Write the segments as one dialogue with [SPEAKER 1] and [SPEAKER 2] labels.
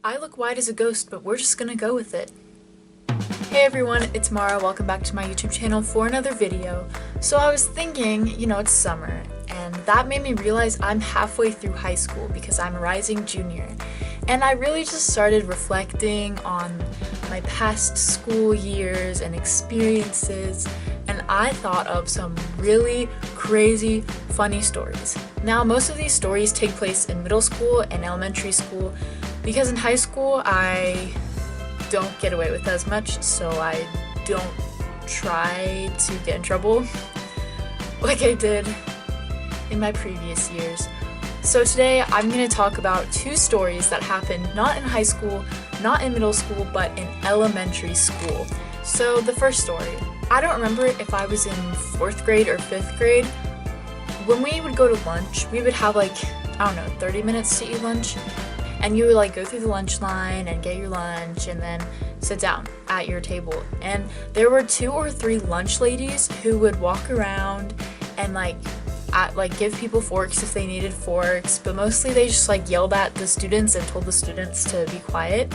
[SPEAKER 1] I look white as a ghost, but we're just gonna go with it. Hey everyone, it's Maura. Welcome back to my YouTube channel for another video. So I was thinking, it's summer, and that made me realize I'm halfway through high school because I'm a rising junior. And I really just started reflecting on my past school years and experiences, and I thought of some really crazy, funny stories. Now, most of these stories take place in middle school and elementary school because in high school I don't get away with as much, so I don't try to get in trouble like I did in my previous years. So today I'm going to talk about two stories that happened not in high school, not in middle school, but in elementary school. So the first story, I don't remember if I was in 4th grade or 5th grade. When we would go to lunch, we would have 30 minutes to eat lunch. And you would go through the lunch line and get your lunch and then sit down at your table. And there were 2 or 3 lunch ladies who would walk around and give people forks if they needed forks, but mostly they just yelled at the students and told the students to be quiet.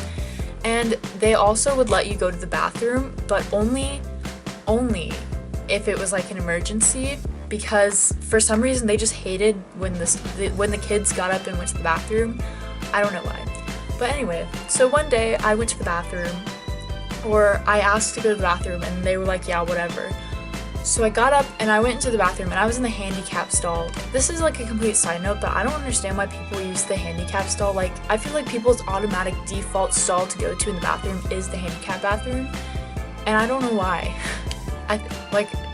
[SPEAKER 1] And they also would let you go to the bathroom, but only if it was an emergency, because for some reason they just hated when the kids got up and went to the bathroom. I don't know why. But anyway, so one day I went to the bathroom, or I asked to go to the bathroom, and they were like, yeah, whatever. So I got up and I went into the bathroom, and I was in the handicap stall. This is a complete side note, but I don't understand why people use the handicap stall. I feel like people's automatic default stall to go to in the bathroom is the handicap bathroom, and I don't know why.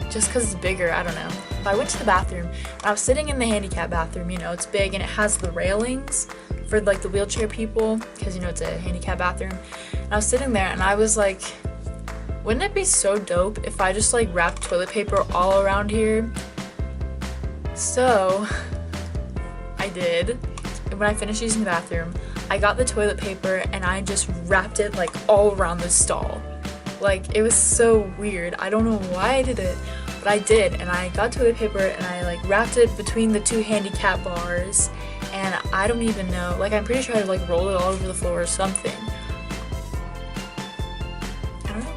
[SPEAKER 1] Just because it's bigger, I don't know. I went to the bathroom, and I was sitting in the handicap bathroom. It's big, and it has the railings for the wheelchair people, because it's a handicap bathroom. And I was sitting there, and I was like, wouldn't it be so dope if I just wrapped toilet paper all around here? So I did. And when I finished using the bathroom, I got the toilet paper and I just wrapped it all around the stall. It was so weird. I don't know why I did it, but I did. And I got toilet paper and I wrapped it between the 2 handicap bars. And I don't even know, I'm pretty sure I rolled it all over the floor or something. I don't know.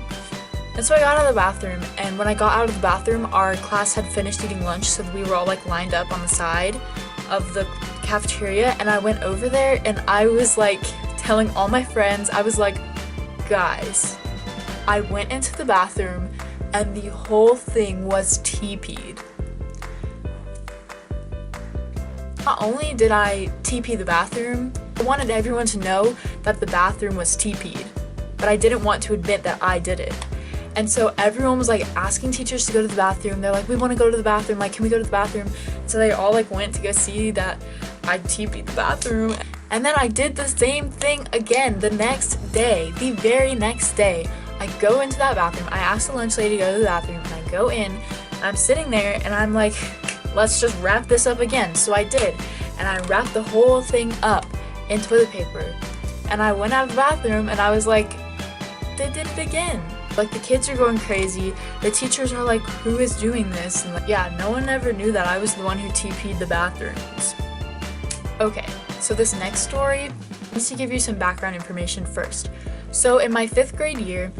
[SPEAKER 1] And so I got out of the bathroom, and when I got out of the bathroom, our class had finished eating lunch, so we were all lined up on the side of the cafeteria, and I went over there, and I was telling all my friends, I was like, guys, I went into the bathroom, and the whole thing was TP'd. Not only did I TP the bathroom, I wanted everyone to know that the bathroom was TP'd, but I didn't want to admit that I did it. And so everyone was asking teachers to go to the bathroom. They're like, we want to go to the bathroom, can we go to the bathroom? So they all went to go see that I TP'd the bathroom. And then I did the same thing again the next day, the very next day. I go into that bathroom, I asked the lunch lady to go to the bathroom, and I go in, and I'm sitting there, and I'm like, let's just wrap this up again. So I did, and I wrapped the whole thing up in toilet paper. And I went out of the bathroom, and I was like, they did it again. The kids are going crazy. The teachers are like, who is doing this? And yeah, no one ever knew that I was the one who TP'd the bathrooms. Okay, so this next story needs to give you some background information first. So in my 5th grade year,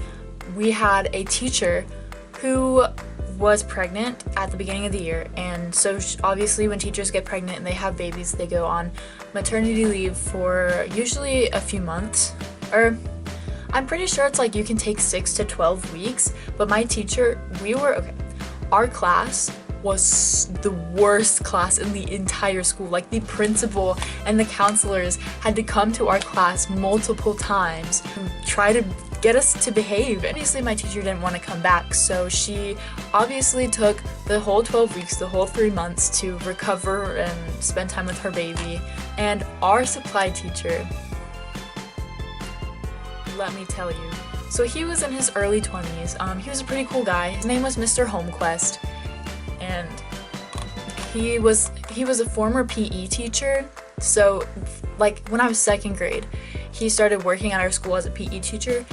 [SPEAKER 1] we had a teacher who was pregnant at the beginning of the year, and so obviously when teachers get pregnant and they have babies, they go on maternity leave for usually a few months, or I'm pretty sure it's you can take 6 to 12 weeks, but my teacher, our class was the worst class in the entire school. The principal and the counselors had to come to our class multiple times and try to get us to behave. Obviously my teacher didn't want to come back, so she obviously took the whole 12 weeks, the whole 3 months to recover and spend time with her baby. And our supply teacher, let me tell you, so he was in his early 20s. He was a pretty cool guy. His name was Mr. Holmquist, and he was a former PE teacher. So when I was 2nd grade, he started working at our school as a PE teacher.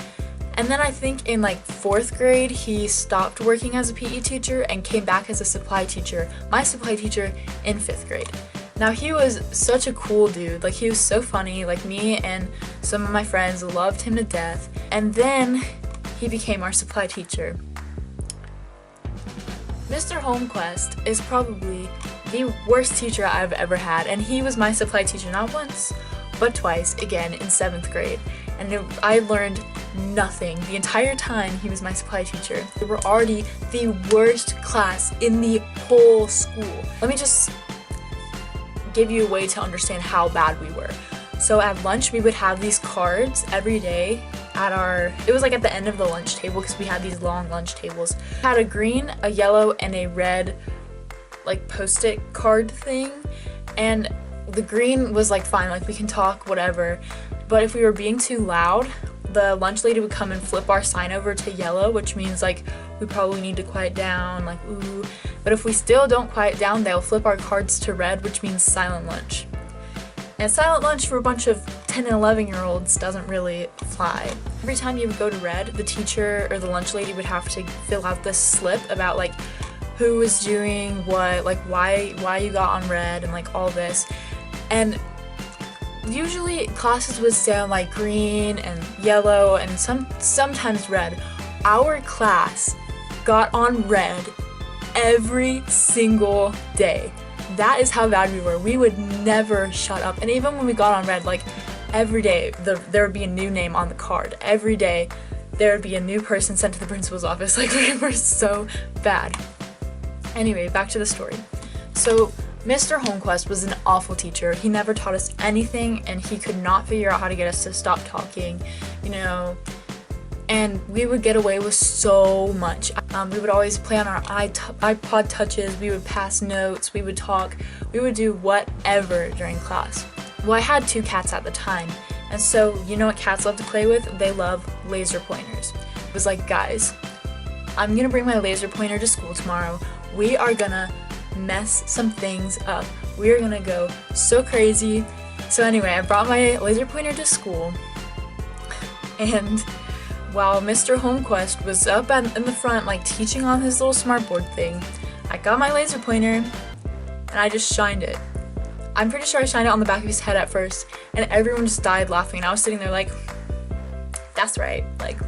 [SPEAKER 1] And then I think in 4th grade, he stopped working as a PE teacher and came back as a supply teacher, my supply teacher, in 5th grade. Now he was such a cool dude, like he was so funny, like me and some of my friends loved him to death. And then he became our supply teacher. Mr. Holmquist is probably the worst teacher I've ever had, and he was my supply teacher not once, but twice, again in 7th grade. And I learned nothing the entire time he was my supply teacher. We were already the worst class in the whole school. Let me just give you a way to understand how bad we were. So at lunch we would have these cards every day it was like at the end of the lunch table, because we had these long lunch tables. It had a green, a yellow, and a red like post-it card thing, and the green was like fine, like we can talk, whatever, but if we were being too loud, the lunch lady would come and flip our sign over to yellow, which means like we probably need to quiet down, like ooh. But if we still don't quiet down, they'll flip our cards to red, which means silent lunch. And silent lunch for a bunch of 10 and 11-year-olds doesn't really fly. Every time you would go to red, the teacher or the lunch lady would have to fill out this slip about like who was doing what, like why you got on red, and like all this. And usually classes would stay on like green and yellow and sometimes red. Our class got on red every single day. That is how bad we were. We would never shut up. And even when we got on red, like every day there would be a new name on the card. Every day there would be a new person sent to the principal's office. Like we were so bad. Anyway, back to the story. So Mr. Holmquist was an awful teacher. He never taught us anything, and he could not figure out how to get us to stop talking, you know, and we would get away with so much. We would always play on our iPod touches, we would pass notes, we would talk, we would do whatever during class. Well, I had 2 cats at the time, and so you know what cats love to play with? They love laser pointers. It was like, guys, I'm gonna bring my laser pointer to school tomorrow. We are gonna mess some things up. We are gonna go so crazy. So anyway, I brought my laser pointer to school, and while Mr. Holmquist was up in the front like teaching on his little smartboard thing, I got my laser pointer and I just shined it. I'm pretty sure I shined it on the back of his head at first, and everyone just died laughing, and I was sitting there like, that's right, like.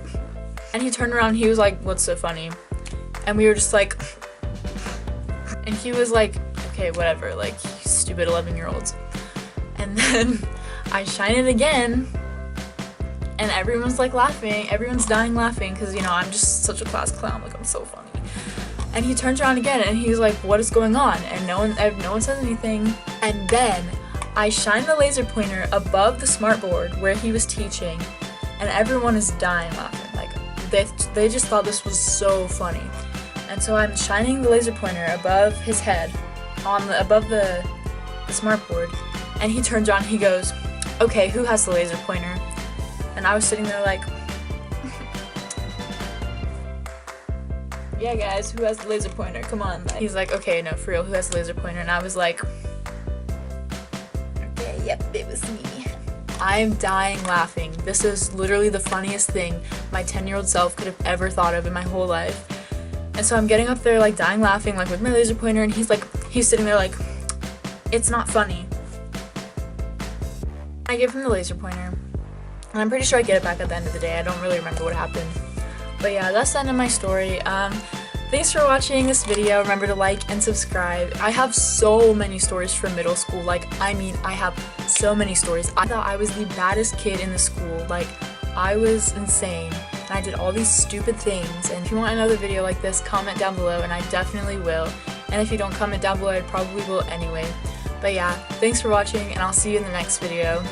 [SPEAKER 1] And he turned around and he was like, what's so funny? And we were just like, and he was like, okay, whatever, like, you stupid 11-year-olds. And then I shine it again, and everyone's like laughing, everyone's dying laughing, because, you know, I'm just such a class clown, like, I'm so funny. And he turns around again, and he's like, what is going on? And no one says anything. And then I shine the laser pointer above the smartboard where he was teaching, and everyone is dying laughing. Like, they just thought this was so funny. And so I'm shining the laser pointer above his head, above the smartboard, and he turns around and he goes, okay, who has the laser pointer? And I was sitting there like, yeah guys, who has the laser pointer? Come on. He's like, okay, no, for real, who has the laser pointer? And I was like, okay, yep, it was me. I'm dying laughing. This is literally the funniest thing my 10-year-old self could have ever thought of in my whole life. And so I'm getting up there like dying laughing, like with my laser pointer, and he's sitting there like, it's not funny. I give him the laser pointer, and I'm pretty sure I get it back at the end of the day. I don't really remember what happened. But yeah, that's the end of my story. Thanks for watching this video. Remember to like and subscribe. I have so many stories from middle school. Like, I mean, I have so many stories. I thought I was the baddest kid in the school. Like, I was insane. And I did all these stupid things. And if you want another video like this, comment down below, and I definitely will. And if you don't comment down below, I probably will anyway. But yeah, thanks for watching, and I'll see you in the next video.